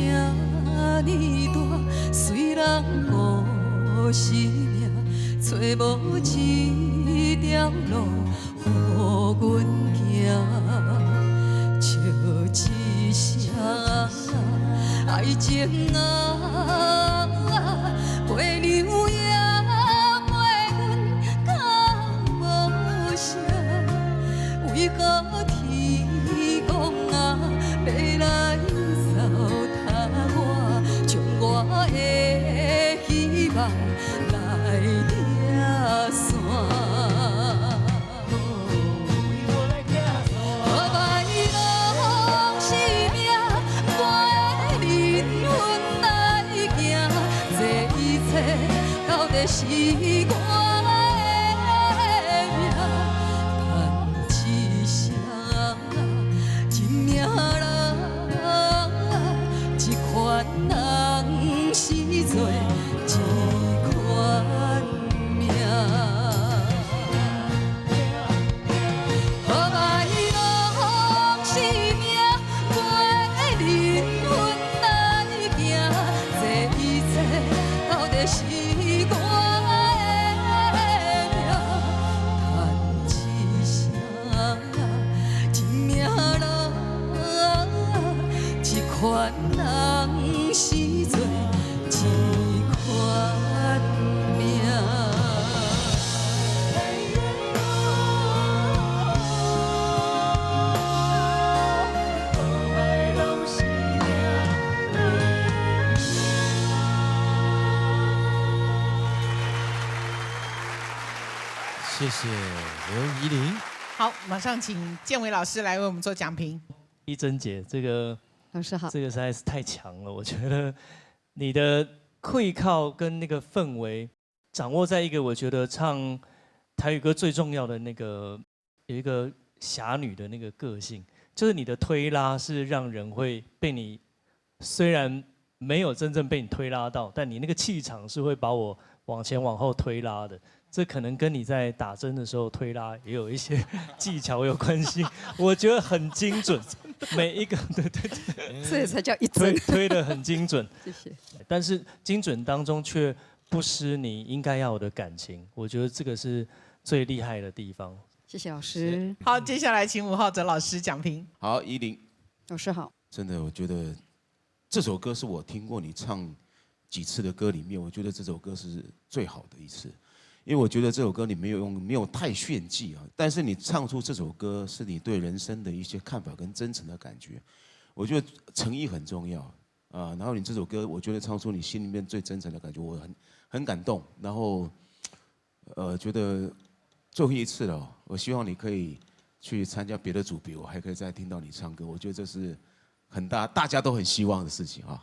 呢大，虽然有生命，找无一条路，予阮行，笑一声爱情啊，陪流也陪阮到无声，为何天公啊要来糟蹋我，将我的希望来拆散。到底是我的命，叹一声，真命人，一款人是做一款命。好歹拢是命，陪灵魂来行，这一切到底是？款人是做一款命。谢谢刘怡伶。好，马上请建伟老师来为我们做讲评。一珍姐，这个老师好，这个实在是太强了，我觉得你的会靠跟那个氛围掌握在一个我觉得唱台语歌最重要的那个有一个侠女的那个个性，就是你的推拉是让人会被你虽然没有真正被你推拉到，但你那个气场是会把我往前往后推拉的。这可能跟你在打针的时候推拉也有一些技巧有关系，我觉得很精准，每一个对，这才叫一针，推得很精准。谢谢。但是精准当中却不失你应该要有的感情，我觉得这个是最厉害的地方。谢谢老师。好，接下来请伍浩哲老师讲评。好，怡伶老师好。真的，我觉得这首歌是我听过你唱几次的歌里面，我觉得这首歌是最好的一次。因为我觉得这首歌你没有太炫技啊，但是你唱出这首歌是你对人生的一些看法跟真诚的感觉，我觉得诚意很重要啊。然后你这首歌，我觉得唱出你心里面最真诚的感觉，我很感动。然后觉得最后一次了，我希望你可以去参加别的组别，我还可以再听到你唱歌。我觉得这是大家都很希望的事情啊。